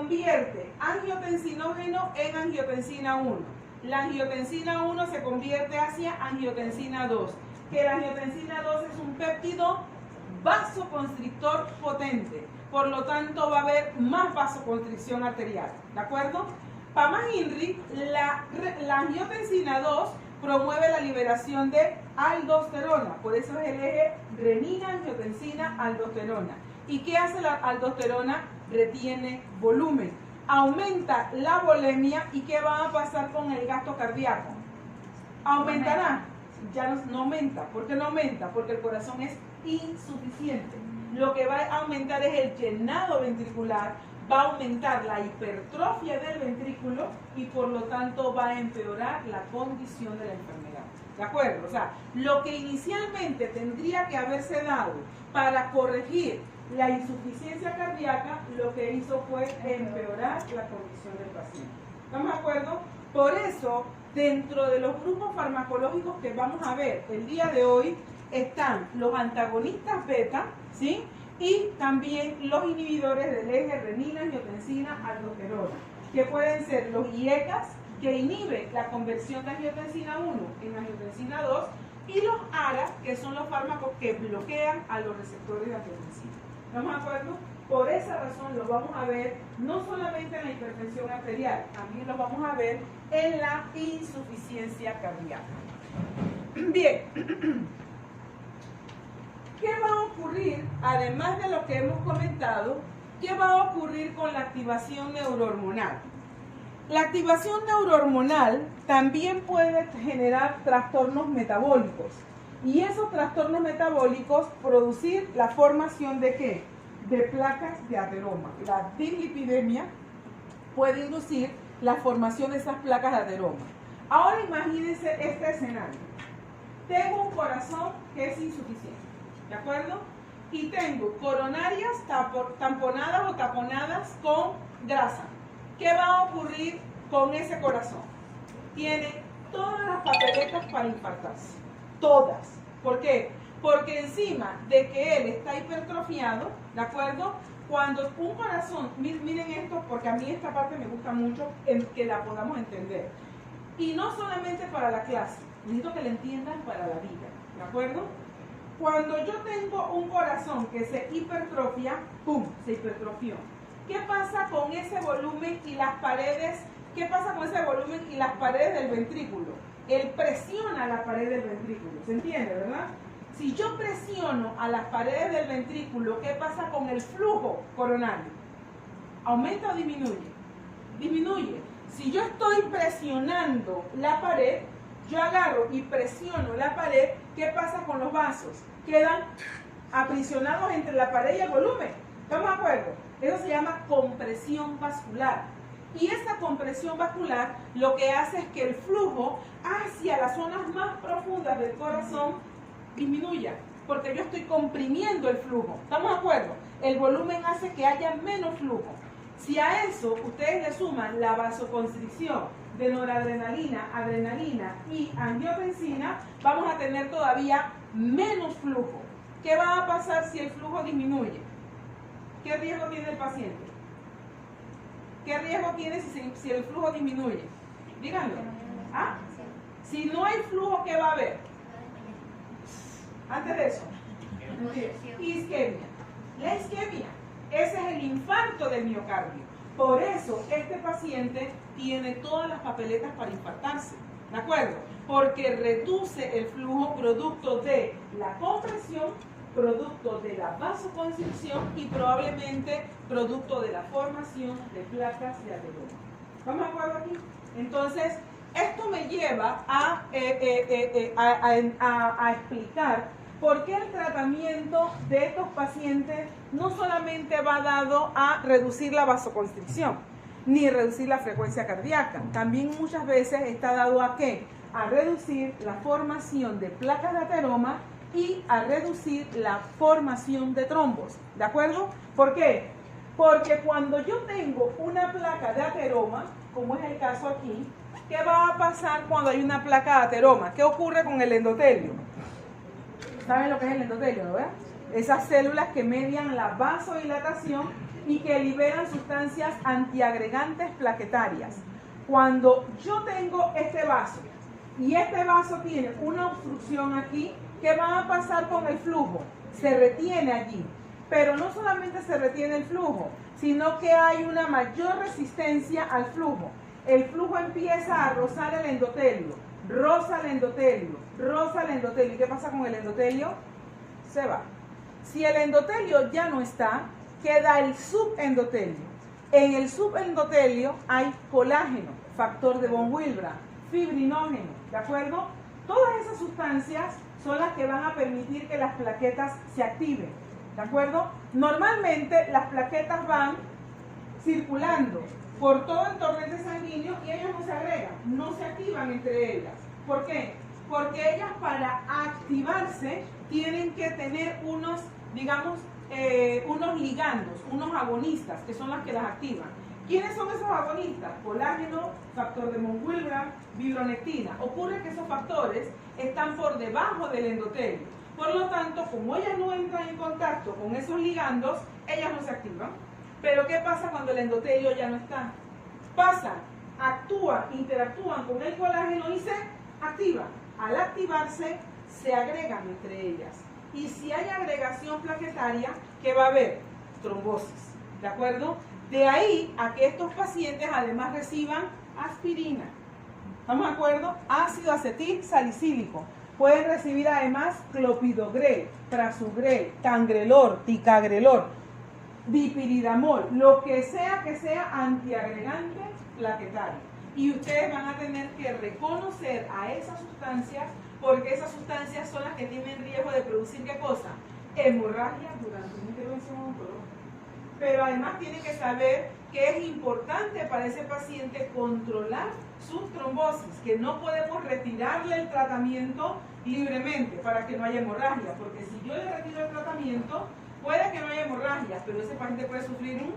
convierte angiotensinógeno en angiotensina 1. La angiotensina 1 se convierte hacia angiotensina 2. Que la angiotensina 2 es un péptido vasoconstrictor potente. Por lo tanto, va a haber más vasoconstricción arterial. ¿De acuerdo? Para más INRI, la angiotensina 2 promueve la liberación de aldosterona. Por eso es el eje renina, angiotensina, aldosterona. ¿Y qué hace la aldosterona? Retiene volumen. Aumenta la volemia. ¿Y qué va a pasar con el gasto cardíaco? ¿Aumentará? Ya no aumenta. ¿Por qué no aumenta? Porque el corazón es insuficiente. Lo que va a aumentar es el llenado ventricular, va a aumentar la hipertrofia del ventrículo y por lo tanto va a empeorar la condición de la enfermedad. ¿De acuerdo? O sea, lo que inicialmente tendría que haberse dado para corregir la insuficiencia cardíaca, lo que hizo fue empeorar la condición del paciente. ¿Estamos de acuerdo? Por eso, dentro de los grupos farmacológicos que vamos a ver el día de hoy, están los antagonistas beta, ¿sí? Y también los inhibidores del eje renina, angiotensina, aldosterona, que pueden ser los IECAS, que inhiben la conversión de angiotensina 1 en angiotensina 2, y los ARA, que son los fármacos que bloquean a los receptores de angiotensina. ¿Estamos de acuerdo? Por esa razón los vamos a ver no solamente en la hipertensión arterial, también los vamos a ver en la insuficiencia cardíaca. Bien. ¿Qué va a ocurrir, además de lo que hemos comentado, qué va a ocurrir con la activación neurohormonal? La activación neurohormonal también puede generar trastornos metabólicos. Y esos trastornos metabólicos producir la formación de ¿qué? De placas de ateroma. La dislipidemia puede inducir la formación de esas placas de ateroma. Ahora imagínense este escenario. Tengo un corazón que es insuficiente. ¿De acuerdo? Y tengo coronarias tamponadas o taponadas con grasa. ¿Qué va a ocurrir con ese corazón? Tiene todas las papeletas para infartarse. Todas. ¿Por qué? Porque encima de que él está hipertrofiado, ¿de acuerdo? Cuando un corazón, miren esto, porque a mí esta parte me gusta mucho, que la podamos entender. Y no solamente para la clase, necesito que la entiendan para la vida. ¿De acuerdo? Cuando yo tengo un corazón que se hipertrofia, ¡pum!, se hipertrofió. ¿Qué pasa con ese volumen y las paredes? ¿Qué pasa con ese volumen y las paredes del ventrículo? Él presiona la pared del ventrículo, ¿se entiende, verdad? Si yo presiono a las paredes del ventrículo, ¿qué pasa con el flujo coronario? ¿Aumenta o disminuye? Disminuye. Si yo estoy presionando la pared, yo agarro y presiono la pared, ¿qué pasa con los vasos? Quedan aprisionados entre la pared y el volumen. ¿Estamos de acuerdo? Eso se llama compresión vascular. Y esta compresión vascular lo que hace es que el flujo hacia las zonas más profundas del corazón disminuya, porque yo estoy comprimiendo el flujo. ¿Estamos de acuerdo? El volumen hace que haya menos flujo. Si a eso ustedes le suman la vasoconstricción de noradrenalina, adrenalina y angiotensina, vamos a tener todavía menos flujo. ¿Qué va a pasar si el flujo disminuye? ¿Qué riesgo tiene el paciente? ¿Qué riesgo tiene si el flujo disminuye? Díganlo. ¿Ah? Si no hay flujo, ¿qué va a haber? Antes de eso. Isquemia. La isquemia. Ese es el infarto del miocardio. Por eso este paciente tiene todas las papeletas para infartarse. ¿De acuerdo? Porque reduce el flujo producto de la compresión, producto de la vasoconstricción y probablemente producto de la formación de placas de ateroma. ¿Estamos de acuerdo aquí? Entonces, esto me lleva a explicar por qué el tratamiento de estos pacientes no solamente va dado a reducir la vasoconstricción, ni reducir la frecuencia cardíaca. También muchas veces está dado a ¿qué? A reducir la formación de placas de ateroma y a reducir la formación de trombos. ¿De acuerdo? ¿Por qué? Porque cuando yo tengo una placa de ateroma, como es el caso aquí, ¿qué va a pasar cuando hay una placa de ateroma? ¿Qué ocurre con el endotelio? ¿Saben lo que es el endotelio, no? esas células que median la vasodilatación y que liberan sustancias antiagregantes plaquetarias. Cuando yo tengo este vaso y este vaso tiene una obstrucción aquí, ¿qué va a pasar con el flujo? Se retiene allí. Pero no solamente se retiene el flujo, sino que hay una mayor resistencia al flujo. El flujo empieza a rozar el endotelio, roza el endotelio, roza el endotelio. ¿Y qué pasa con el endotelio? Se va. Si el endotelio ya no está, queda el subendotelio. En el subendotelio hay colágeno, factor de von Willebrand, fibrinógeno, ¿de acuerdo? Todas esas sustancias son las que van a permitir que las plaquetas se activen, ¿de acuerdo? Normalmente las plaquetas van circulando por todo el torrente sanguíneo y ellas no se agregan, no se activan entre ellas. ¿Por qué? Porque ellas para activarse tienen que tener unos, digamos, unos ligandos, unos agonistas, que son las que las activan. ¿Quiénes son esos agonistas? Colágeno, factor de von Willebrand, fibronectina. Ocurre que esos factores están por debajo del endotelio. Por lo tanto, como ellas no entran en contacto con esos ligandos, ellas no se activan. Pero ¿qué pasa cuando el endotelio ya no está? Pasan, actúan, interactúan con el colágeno y se activan. Al activarse, se agregan entre ellas. Y si hay agregación plaquetaria, ¿qué va a haber? Trombosis, ¿de acuerdo? De ahí a que estos pacientes además reciban aspirina. ¿Estamos de acuerdo? Ácido acetil salicílico. Pueden recibir además clopidogrel, prasugrel, cangrelor, ticagrelor, dipiridamol, lo que sea antiagregante plaquetario. Y ustedes van a tener que reconocer a esas sustancias, porque esas sustancias son las que tienen riesgo de producir ¿qué cosa? Hemorragia durante una intervención oncológica. Pero además tienen que saber que es importante para ese paciente controlar sus trombosis, que no podemos retirarle el tratamiento libremente para que no haya hemorragia, porque si yo le retiro el tratamiento, puede que no haya hemorragia, pero ese paciente puede sufrir un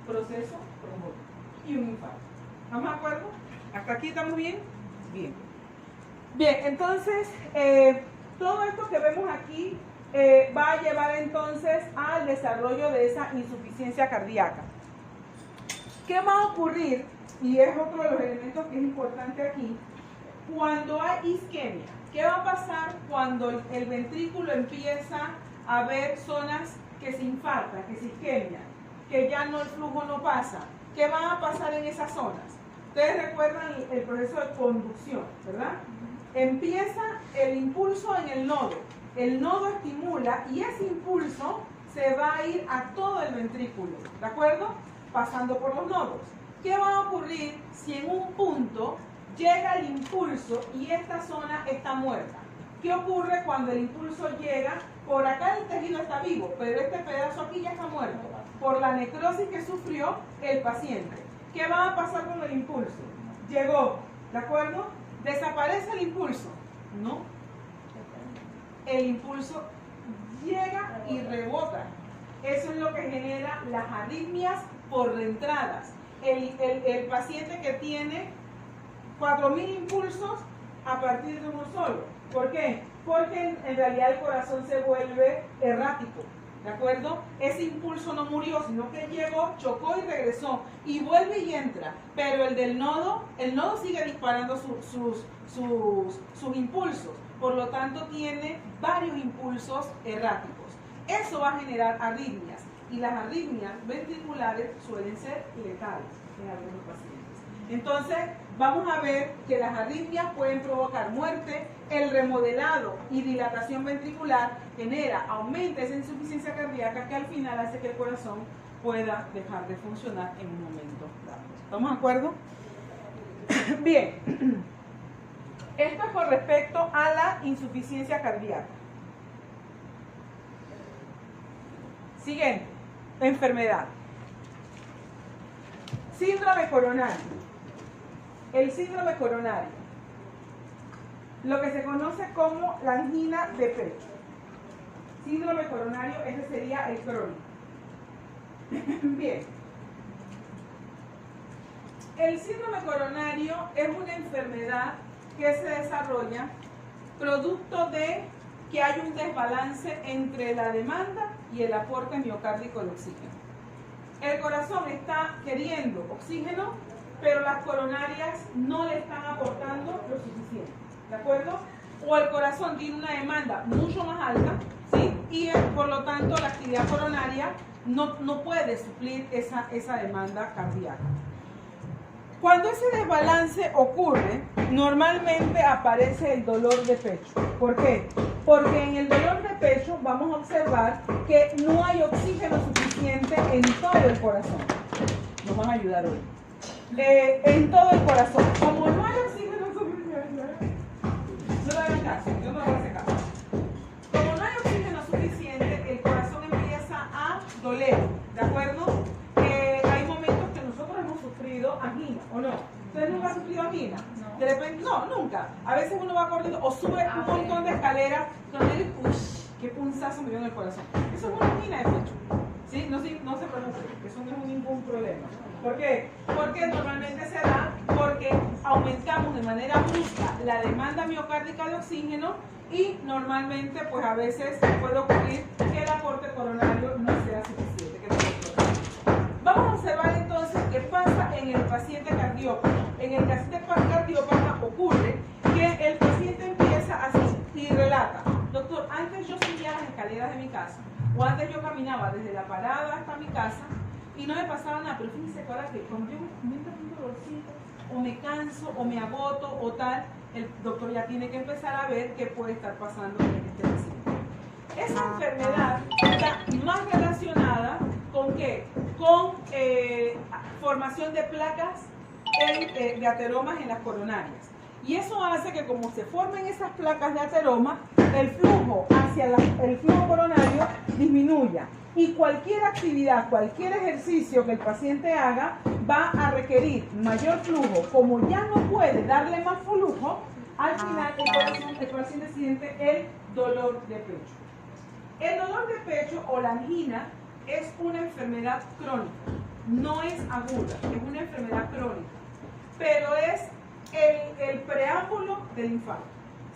proceso trombótico y un infarto. ¿Estamos de acuerdo? ¿Hasta aquí estamos bien? Bien. Bien, entonces, todo esto que vemos aquí va a llevar entonces al desarrollo de esa insuficiencia cardíaca. ¿Qué va a ocurrir? Y es otro de los elementos que es importante aquí. Cuando hay isquemia, ¿qué va a pasar cuando el ventrículo empieza a ver zonas que se infartan, que se isquemian, que ya no, el flujo no pasa? ¿Qué va a pasar en esas zonas? Ustedes recuerdan el proceso de conducción, ¿verdad? Empieza el impulso en el nodo estimula y ese impulso se va a ir a todo el ventrículo, ¿de acuerdo? Pasando por los nodos. ¿Qué va a ocurrir si en un punto llega el impulso y esta zona está muerta? ¿Qué ocurre cuando el impulso llega? Por acá el tejido está vivo, pero este pedazo aquí ya está muerto por la necrosis que sufrió el paciente. ¿Qué va a pasar con el impulso? Llegó, ¿de acuerdo? ¿Desaparece el impulso? No. El impulso llega y rebota. Eso es lo que genera las arritmias por reentradas. El paciente que tiene 4.000 impulsos a partir de uno solo. ¿Por qué? Porque en realidad el corazón se vuelve errático, ¿de acuerdo? Ese impulso no murió, sino que llegó, chocó y regresó, y vuelve y entra. Pero el nodo sigue disparando sus impulsos, por lo tanto tiene varios impulsos erráticos. Eso va a generar arritmias, y las arritmias ventriculares suelen ser letales en algunos pacientes. Entonces, vamos a ver que las arritmias pueden provocar muerte, el remodelado y dilatación ventricular aumenta esa insuficiencia cardíaca que al final hace que el corazón pueda dejar de funcionar en un momento dado. ¿Estamos de acuerdo? Bien, esto es con respecto a la insuficiencia cardíaca. Siguiente, enfermedad. Síndrome coronario. El síndrome coronario, lo que se conoce como la angina de pecho. Síndrome coronario, ese sería el crónico. Bien. El síndrome coronario es una enfermedad que se desarrolla producto de que hay un desbalance entre la demanda y el aporte miocárdico de oxígeno. El corazón está queriendo oxígeno, pero las coronarias no le están aportando lo suficiente, ¿de acuerdo? O el corazón tiene una demanda mucho más alta, ¿sí? Y por lo tanto la actividad coronaria no puede suplir esa demanda cardíaca. Cuando ese desbalance ocurre, normalmente aparece el dolor de pecho. ¿Por qué? Porque en el dolor de pecho vamos a observar que no hay oxígeno suficiente en todo el corazón. Nos van a ayudar hoy. En todo el corazón. Como no hay oxígeno suficiente, no le hagan caso, yo no le voy a hacer caso. Como no hay oxígeno suficiente, el corazón empieza a doler, ¿de acuerdo? Hay momentos que nosotros hemos sufrido angina, ¿o no? ¿Ustedes nunca han sufrido angina? No. De repente, no, nunca. A veces uno va corriendo o sube un montón de escaleras, donde dice, uff, qué punzazo me dio en el corazón. Eso es una angina de pecho. ¿Sí? No se preocupen, eso no es ningún problema. ¿Por qué? Porque normalmente se da porque aumentamos de manera brusca la demanda miocárdica de oxígeno y normalmente pues a veces puede ocurrir que el aporte coronario no sea suficiente. Vamos a observar entonces qué pasa en el paciente cardiópata. En el paciente cardiópata ocurre que el paciente empieza así y relata: doctor, antes yo subía las escaleras de mi casa o antes yo caminaba desde la parada hasta mi casa y no me pasaba nada, pero fíjense que ahora que cuando yo me entra un dolorcito o me canso o me agoto o tal, el doctor ya tiene que empezar a ver qué puede estar pasando en este paciente. Esa enfermedad está más relacionada ¿con qué? Con formación de placas de ateromas en las coronarias. Y eso hace que como se formen esas placas de ateroma, el flujo hacia el flujo coronario disminuya. Y cualquier actividad, cualquier ejercicio que el paciente haga va a requerir mayor flujo. Como ya no puede darle más flujo, al final el paciente siente el dolor de pecho. El dolor de pecho o la angina es una enfermedad crónica, no es aguda, es una enfermedad crónica, pero es el preámbulo del infarto.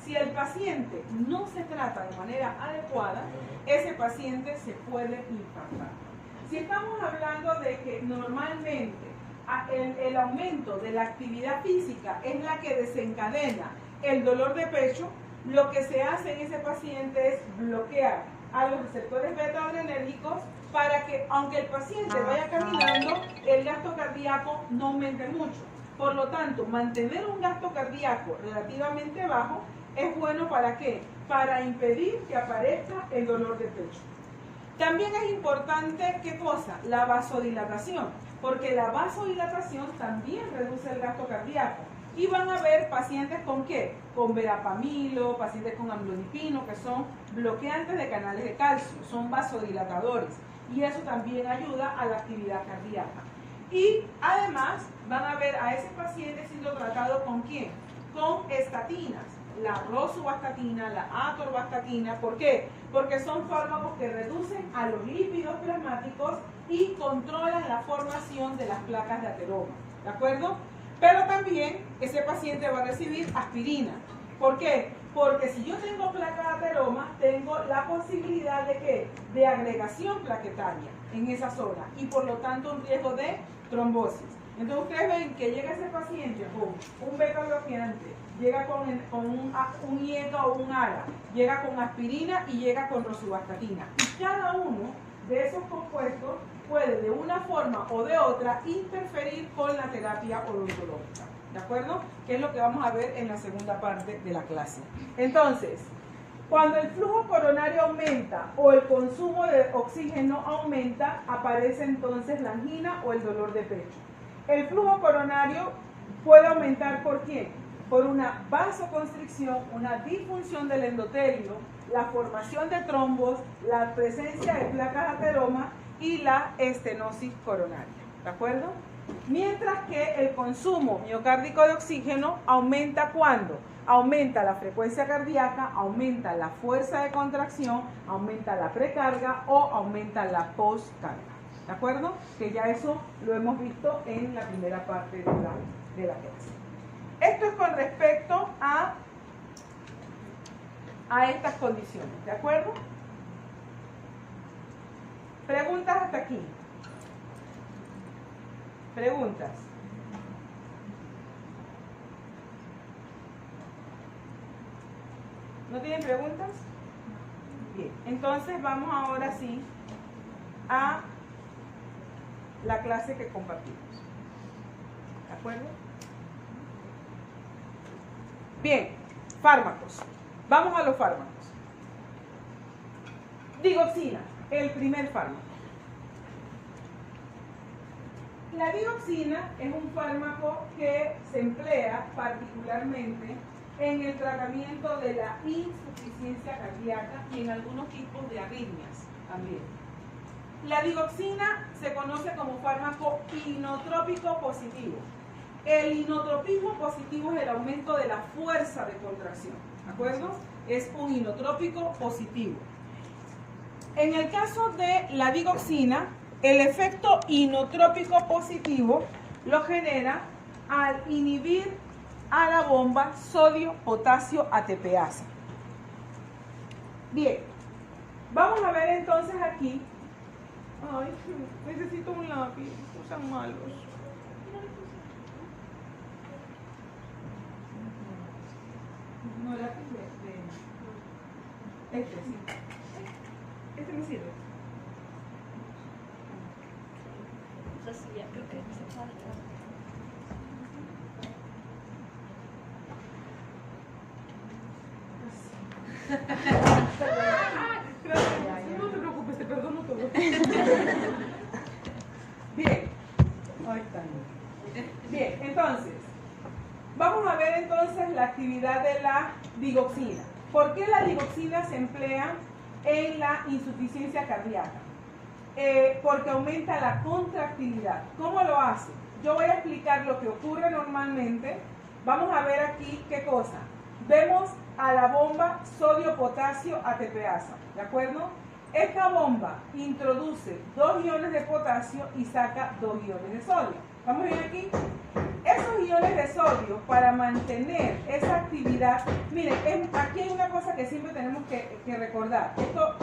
Si el paciente no se trata de manera adecuada, ese paciente se puede infartar. Si estamos hablando de que normalmente el aumento de la actividad física es la que desencadena el dolor de pecho, lo que se hace en ese paciente es bloquear a los receptores beta-adrenérgicos para que, aunque el paciente vaya caminando, el gasto cardíaco no aumente mucho. Por lo tanto, mantener un gasto cardíaco relativamente bajo es bueno ¿para qué? Para impedir que aparezca el dolor de pecho. También es importante, ¿qué cosa? La vasodilatación, porque la vasodilatación también reduce el gasto cardíaco. Y van a ver pacientes con ¿qué? Con verapamilo, pacientes con amlodipino, que son bloqueantes de canales de calcio, son vasodilatadores. Y eso también ayuda a la actividad cardíaca. Y además van a ver a ese paciente siendo tratado ¿con quién? Con estatinas, la rosuvastatina, la atorvastatina. ¿Por qué? Porque son fármacos que reducen a los lípidos plasmáticos y controlan la formación de las placas de ateroma. ¿De acuerdo? Pero también ese paciente va a recibir aspirina. ¿Por qué? Porque si yo tengo placa de ateroma, tengo la posibilidad de ¿qué? De agregación plaquetaria en esa zona y por lo tanto un riesgo de trombosis. Entonces ustedes ven que llega ese paciente con un beta bloqueante, llega con un IECA o un ARA, llega con aspirina y llega con rosuvastatina. Y cada uno de esos compuestos puede de una forma o de otra interferir con la terapia odontológica. ¿De acuerdo? Que es lo que vamos a ver en la segunda parte de la clase. Entonces, cuando el flujo coronario aumenta o el consumo de oxígeno aumenta, aparece entonces la angina o el dolor de pecho. El flujo coronario puede aumentar ¿por qué? Por una vasoconstricción, una disfunción del endotelio, la formación de trombos, la presencia de placas de ateroma y la estenosis coronaria. ¿De acuerdo? Mientras que el consumo miocárdico de oxígeno aumenta ¿cuándo? Aumenta la frecuencia cardíaca, aumenta la fuerza de contracción, aumenta la precarga o aumenta la postcarga. ¿De acuerdo? Que ya eso lo hemos visto en la primera parte de la clase. Esto es con respecto a a estas condiciones, ¿de acuerdo? Preguntas hasta aquí. Preguntas. ¿No tienen preguntas? Bien, entonces vamos ahora sí a la clase que compartimos. ¿De acuerdo? Bien, fármacos. Vamos a los fármacos. Digoxina, el primer fármaco. La digoxina es un fármaco que se emplea particularmente en el tratamiento de la insuficiencia cardíaca y en algunos tipos de arritmias también. La digoxina se conoce como fármaco inotrópico positivo. El inotropismo positivo es el aumento de la fuerza de contracción, ¿de acuerdo? Es un inotrópico positivo. En el caso de la digoxina, el efecto inotrópico positivo lo genera al inhibir a la bomba sodio-potasio ATPasa. Bien, vamos a ver entonces aquí. Ay, necesito un lápiz, usan malos. No, lápiz de este, sí. Este me sirve. Entonces ya creo que se puede echar. Gracias. No te preocupes, te perdono todo. Bien. Ahí está. Bien, entonces, vamos a ver entonces la actividad de la digoxina. ¿Por qué la digoxina se emplea en la insuficiencia cardíaca? Porque aumenta la contractilidad. ¿Cómo lo hace? Yo voy a explicar lo que ocurre normalmente. Vamos a ver aquí qué cosa. Vemos a la bomba sodio-potasio ATPasa, ¿de acuerdo? Esta bomba introduce 2 iones de potasio y saca 2 iones de sodio. ¿Vamos bien aquí? Esos iones de sodio, para mantener esa actividad, miren, aquí hay una cosa que siempre tenemos que recordar. Esto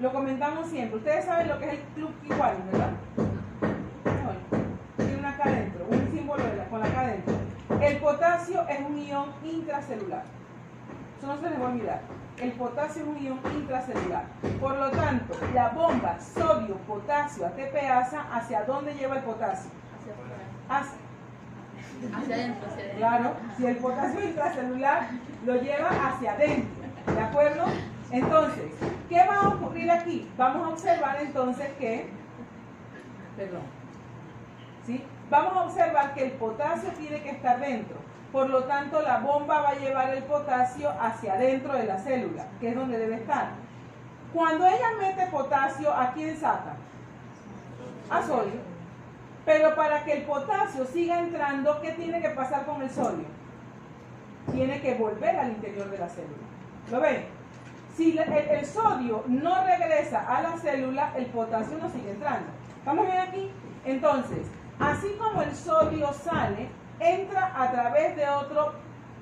lo comentamos siempre. Ustedes saben lo que es el club igual, ¿verdad? Tiene una acá adentro, un símbolo con acá adentro. El potasio es un ion intracelular. Eso no se les va a olvidar. El potasio es un ion intracelular. Por lo tanto, la bomba sodio-potasio ATPasa, ¿hacia dónde lleva el potasio? Hacia adentro. Claro, si el potasio intracelular lo lleva hacia adentro, ¿de acuerdo? Entonces, ¿qué va a ocurrir aquí? Vamos a observar entonces que, ¿sí? Vamos a observar que el potasio tiene que estar dentro. Por lo tanto, la bomba va a llevar el potasio hacia adentro de la célula, que es donde debe estar. Cuando ella mete potasio, ¿a quién saca? A sodio. Pero para que el potasio siga entrando, ¿qué tiene que pasar con el sodio? Tiene que volver al interior de la célula. ¿Lo ven? Si el sodio no regresa a la célula, el potasio no sigue entrando. ¿Estamos bien aquí? Entonces, así como el sodio sale, entra a través de otro,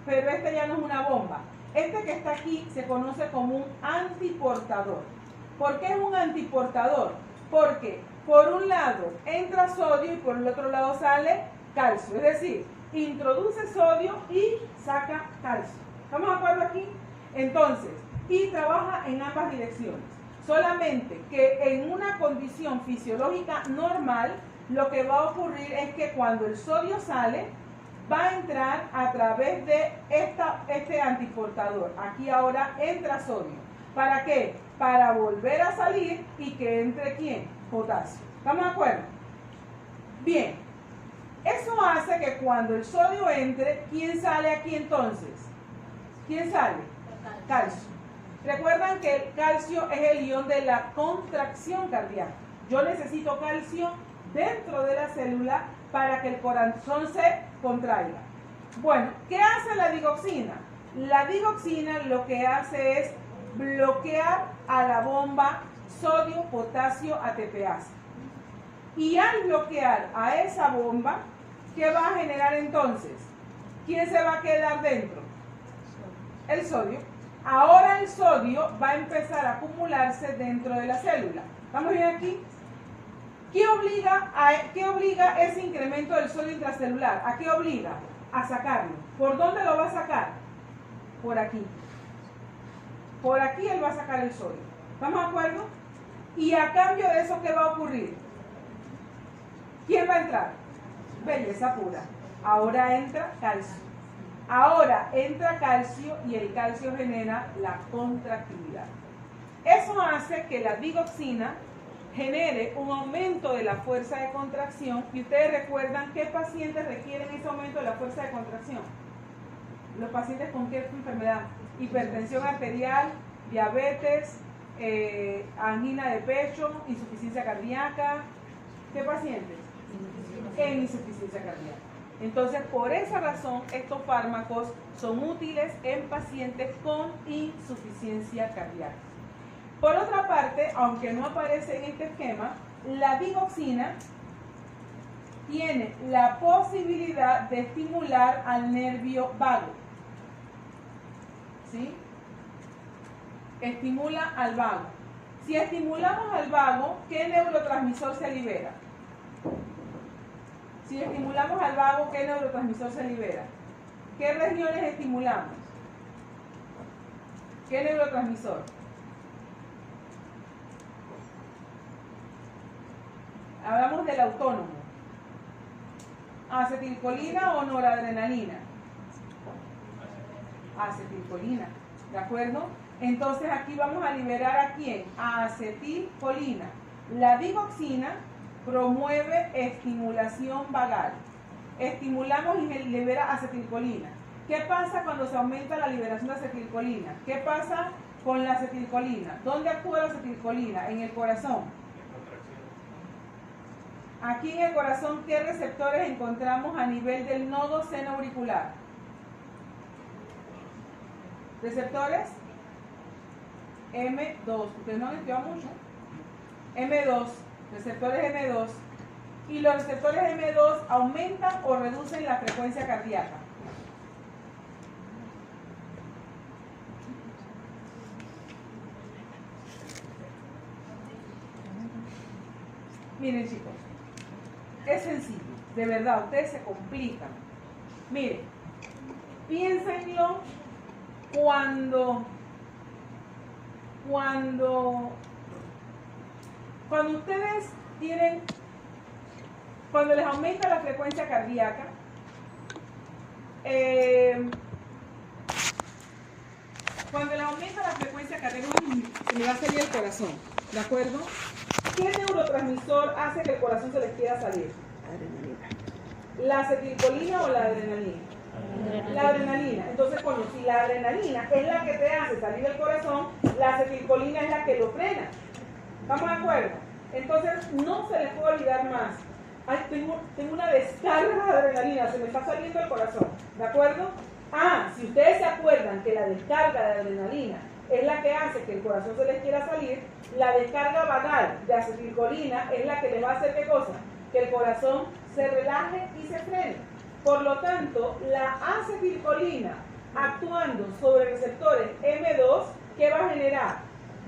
pero este ya no es una bomba. Este que está aquí se conoce como un antiportador. ¿Por qué es un antiportador? Porque por un lado entra sodio y por el otro lado sale calcio. Es decir, introduce sodio y saca calcio. ¿Estamos de acuerdo aquí? Entonces, y trabaja en ambas direcciones. Solamente que en una condición fisiológica normal, lo que va a ocurrir es que cuando el sodio sale, va a entrar a través de este antiportador. Aquí ahora entra sodio. ¿Para qué? Para volver a salir y que entre ¿quién? Potasio. ¿Estamos de acuerdo? Bien. Eso hace que cuando el sodio entre, ¿quién sale aquí entonces? ¿Quién sale? Calcio. Recuerdan que el calcio es el ion de la contracción cardíaca. Yo necesito calcio dentro de la célula para que el corazón se contraiga. Bueno, ¿qué hace la digoxina? La digoxina lo que hace es bloquear a la bomba sodio-potasio ATPasa. Y al bloquear a esa bomba, ¿qué va a generar entonces? ¿Quién se va a quedar dentro? el sodio. Ahora el sodio va a empezar a acumularse dentro de la célula. ¿Estamos bien aquí? ¿Qué obliga ese incremento del sodio intracelular? ¿A qué obliga? A sacarlo. ¿Por dónde lo va a sacar? Por aquí. Por aquí él va a sacar el sodio. ¿Estamos de acuerdo? Y a cambio de eso, ¿qué va a ocurrir? ¿Quién va a entrar? Belleza pura. Ahora entra calcio. Ahora entra calcio y el calcio genera la contractilidad. Eso hace que la digoxina genere un aumento de la fuerza de contracción. Y ustedes recuerdan qué pacientes requieren ese aumento de la fuerza de contracción. Los pacientes con qué enfermedad: hipertensión arterial, diabetes, angina de pecho, insuficiencia cardíaca. ¿Qué pacientes? En insuficiencia cardíaca. Entonces, por esa razón, estos fármacos son útiles en pacientes con insuficiencia cardíaca. Por otra parte, aunque no aparece en este esquema, la digoxina tiene la posibilidad de estimular al nervio vago. ¿Sí? Estimula al vago. Si estimulamos al vago, ¿qué neurotransmisor se libera? Si estimulamos al vago, ¿qué neurotransmisor se libera? ¿Qué regiones estimulamos? ¿Qué neurotransmisor? Hablamos del autónomo. ¿Acetilcolina o noradrenalina? Acetilcolina, ¿de acuerdo? Entonces aquí vamos a liberar ¿a quién? A acetilcolina. La digoxina promueve estimulación vagal. Estimulamos y libera acetilcolina. ¿Qué pasa cuando se aumenta la liberación de acetilcolina? ¿Qué pasa con la acetilcolina? ¿Dónde actúa la acetilcolina? En el corazón. Aquí en el corazón, ¿qué receptores encontramos a nivel del nodo seno auricular? ¿Receptores? M2. Ustedes no han estudiado mucho. M2. Receptores M2. Y los receptores M2 aumentan o reducen la frecuencia cardíaca. Miren, chicos, es sencillo, de verdad, ustedes se complican. Miren, piénsenlo cuando ustedes tienen, cuando les aumenta la frecuencia cardíaca, cuando les aumenta la frecuencia cardíaca, se le va a salir el corazón, ¿de acuerdo? ¿Qué neurotransmisor hace que el corazón se les quiera salir? Adrenalina. ¿La acetilcolina o la adrenalina? La adrenalina. Entonces, coño, si la adrenalina es la que te hace salir del corazón, la acetilcolina es la que lo frena. ¿Estamos de acuerdo? Entonces, no se les puede olvidar más. Ay, tengo una descarga de adrenalina, se me está saliendo el corazón. ¿De acuerdo? Ah, si ustedes se acuerdan que la descarga de adrenalina es la que hace que el corazón se les quiera salir, la descarga vagal de acetilcolina es la que le va a hacer ¿qué cosa? Que el corazón se relaje y se frene. Por lo tanto, la acetilcolina actuando sobre receptores M2, ¿qué va a generar?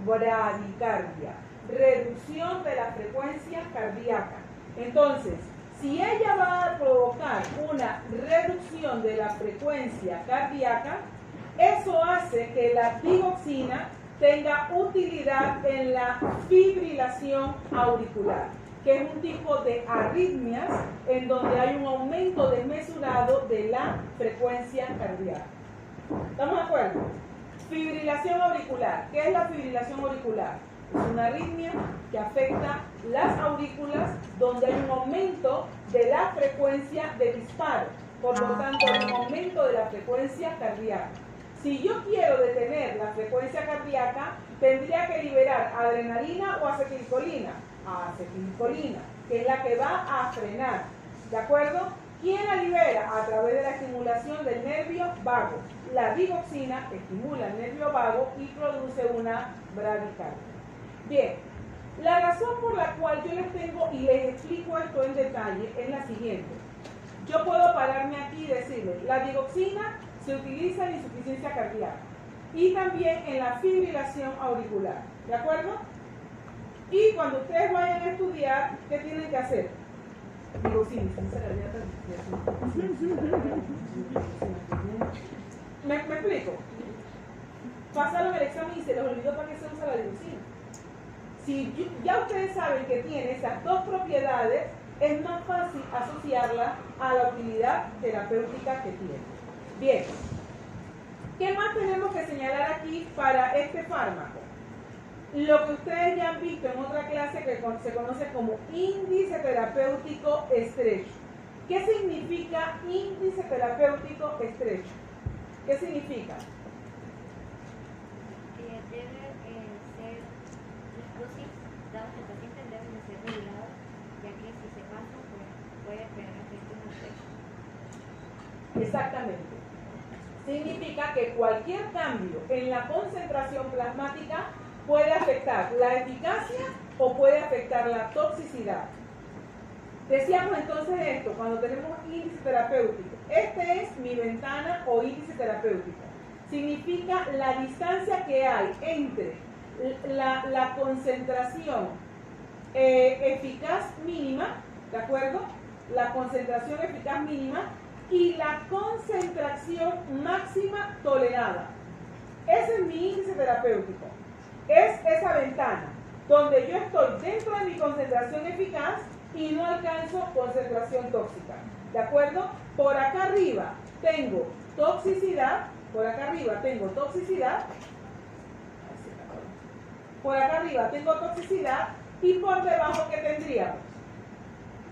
Bradicardia, reducción de la frecuencia cardíaca. Entonces, si ella va a provocar una reducción de la frecuencia cardíaca, eso hace que la digoxina tenga utilidad en la fibrilación auricular, que es un tipo de arritmias en donde hay un aumento desmesurado de la frecuencia cardíaca. ¿Estamos de acuerdo? Fibrilación auricular. ¿Qué es la fibrilación auricular? Es una arritmia que afecta las aurículas donde hay un aumento de la frecuencia de disparo. Por lo tanto, hay un aumento de la frecuencia cardíaca. Si yo quiero detener la frecuencia cardíaca, tendría que liberar adrenalina o acetilcolina. Acetilcolina, que es la que va a frenar. ¿De acuerdo? ¿Quién la libera? A través de la estimulación del nervio vago. La digoxina estimula el nervio vago y produce una bradicardia. Bien, la razón por la cual yo les tengo y les explico esto en detalle es la siguiente. Yo puedo pararme aquí y decirles, la digoxina se utiliza en insuficiencia cardíaca. y también en la fibrilación auricular, ¿de acuerdo? Y cuando ustedes vayan a estudiar, ¿qué tienen que hacer? Digo, sí, ¿Me explico? Pasaron el examen y se les olvidó para qué se usa la digoxina. Si ya ustedes saben que tiene esas dos propiedades, es más fácil asociarla a la utilidad terapéutica que tiene. Bien, ¿qué más tenemos que señalar aquí para este fármaco? Lo que ustedes ya han visto en otra clase que se conoce como índice terapéutico estrecho. ¿Qué significa índice terapéutico estrecho? ¿Qué significa? Que debe ser, las dosis dadas al paciente deben de ser reguladas, ya que si se pasan, pues puede crear efectos adversos. Exactamente. Significa que cualquier cambio en la concentración plasmática puede afectar la eficacia o puede afectar la toxicidad. Decíamos entonces esto, cuando tenemos índice terapéutico. Este es mi ventana o índice terapéutico. Significa la distancia que hay entre la concentración eficaz mínima, ¿de acuerdo? La concentración eficaz mínima y la concentración máxima tolerada. Ese es mi índice terapéutico. Es esa ventana donde yo estoy dentro de mi concentración eficaz y no alcanzo concentración tóxica. ¿De acuerdo? Por acá arriba tengo toxicidad. Por acá arriba tengo toxicidad. Por acá arriba tengo toxicidad. Y por debajo, ¿qué tendríamos?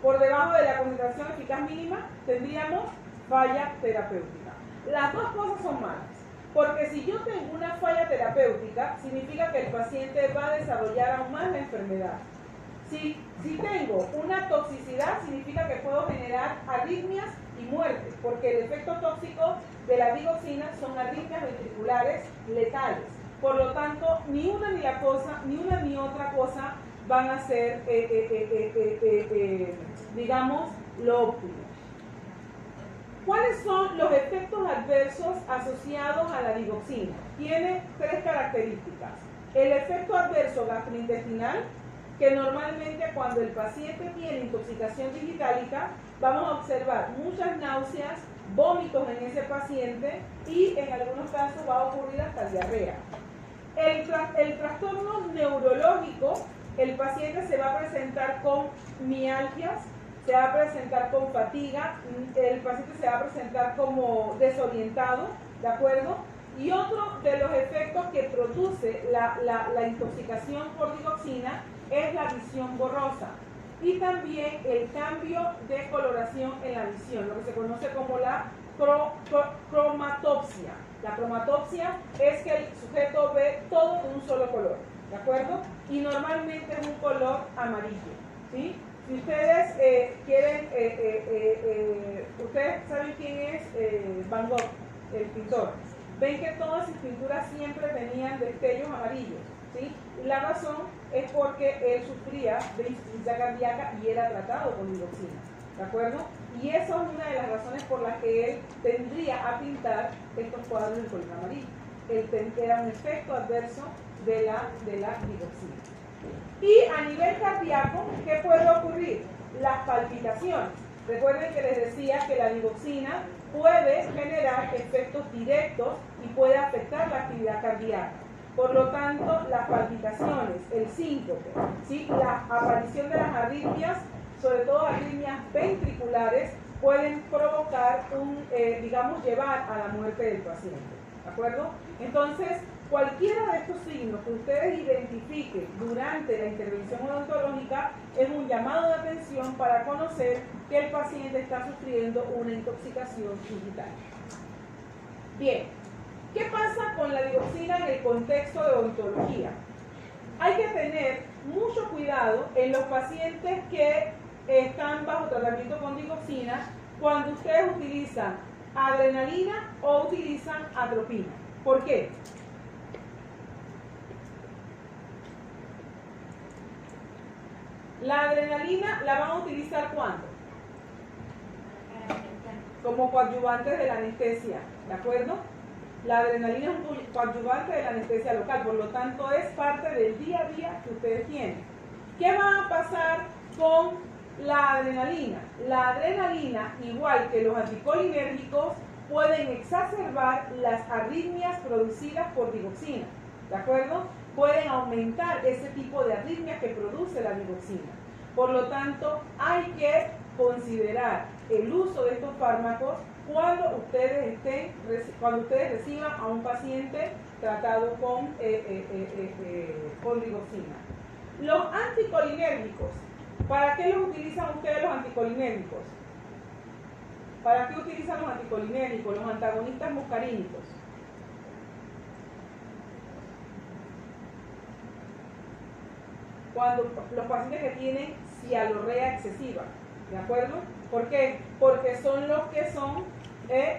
Por debajo de la concentración eficaz mínima tendríamos falla terapéutica. Las dos cosas son malas. Porque si yo tengo una falla terapéutica, significa que el paciente va a desarrollar aún más la enfermedad. Si tengo una toxicidad, significa que puedo generar arritmias y muerte, porque el efecto tóxico de la digoxina son arritmias ventriculares letales. Por lo tanto, ni una ni otra cosa van a ser, digamos, lo óptimo. ¿Cuáles son los efectos adversos asociados a la digoxina? Tiene tres características. El efecto adverso gastrointestinal, que normalmente cuando el paciente tiene intoxicación digitálica, vamos a observar muchas náuseas, vómitos en ese paciente y en algunos casos va a ocurrir hasta diarrea. El trastorno neurológico, el paciente se va a presentar con mialgias, se va a presentar con fatiga, el paciente se va a presentar como desorientado, ¿de acuerdo? Y otro de los efectos que produce la intoxicación por digoxina es la visión borrosa y también el cambio de coloración en la visión, lo que se conoce como la cromatopsia. La cromatopsia es que el sujeto ve todo de un solo color, ¿de acuerdo? Y normalmente es un color amarillo, ¿sí? Si ustedes quieren, ustedes saben quién es Van Gogh, el pintor. Ven que todas sus pinturas siempre tenían destellos amarillos, ¿sí? Y la razón es porque él sufría de insuficiencia cardíaca y era tratado con digoxina, ¿de acuerdo? Y esa es una de las razones por las que él tendría a pintar estos cuadros en color amarillo. Era un efecto adverso de la digoxina. Y a nivel cardíaco, ¿qué puede ocurrir? Las palpitaciones. Recuerden que les decía que la digoxina puede generar efectos directos y puede afectar la actividad cardíaca. Por lo tanto, las palpitaciones, el síncope, ¿sí? La aparición de las arritmias, sobre todo arritmias ventriculares, pueden provocar digamos, llevar a la muerte del paciente. ¿De acuerdo? Entonces, cualquiera de estos signos que ustedes identifiquen durante la intervención odontológica es un llamado de atención para conocer que el paciente está sufriendo una intoxicación digital. Bien, ¿qué pasa con la digoxina en el contexto de odontología? Hay que tener mucho cuidado en los pacientes que están bajo tratamiento con digoxina cuando ustedes utilizan adrenalina o utilizan atropina. ¿Por qué? La adrenalina la van a utilizar ¿cuándo? Como coadyuvantes de la anestesia, ¿de acuerdo? La adrenalina es un coadyuvante de la anestesia local, por lo tanto es parte del día a día que ustedes tienen. ¿Qué va a pasar con la adrenalina? La adrenalina, igual que los anticolinérgicos, pueden exacerbar las arritmias producidas por digoxina, ¿de acuerdo? Pueden aumentar ese tipo de arritmias que produce la digoxina. Por lo tanto, hay que considerar el uso de estos fármacos cuando ustedes reciban a un paciente tratado con digoxina. Los anticolinérgicos, ¿para qué los utilizan ustedes los anticolinérgicos? ¿Para qué utilizan los anticolinérgicos, los antagonistas muscarínicos? Cuando los pacientes que tienen cialorrea excesiva, ¿de acuerdo? ¿Por qué? Porque son los que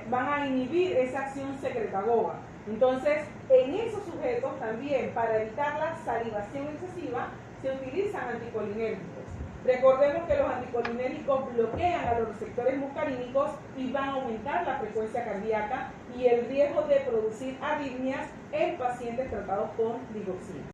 van a inhibir esa acción secretagoga. Entonces, en esos sujetos también, para evitar la salivación excesiva, se utilizan anticolinérgicos. Recordemos que los anticolinérgicos bloquean a los receptores muscarínicos y van a aumentar la frecuencia cardíaca y el riesgo de producir arritmias en pacientes tratados con digoxina.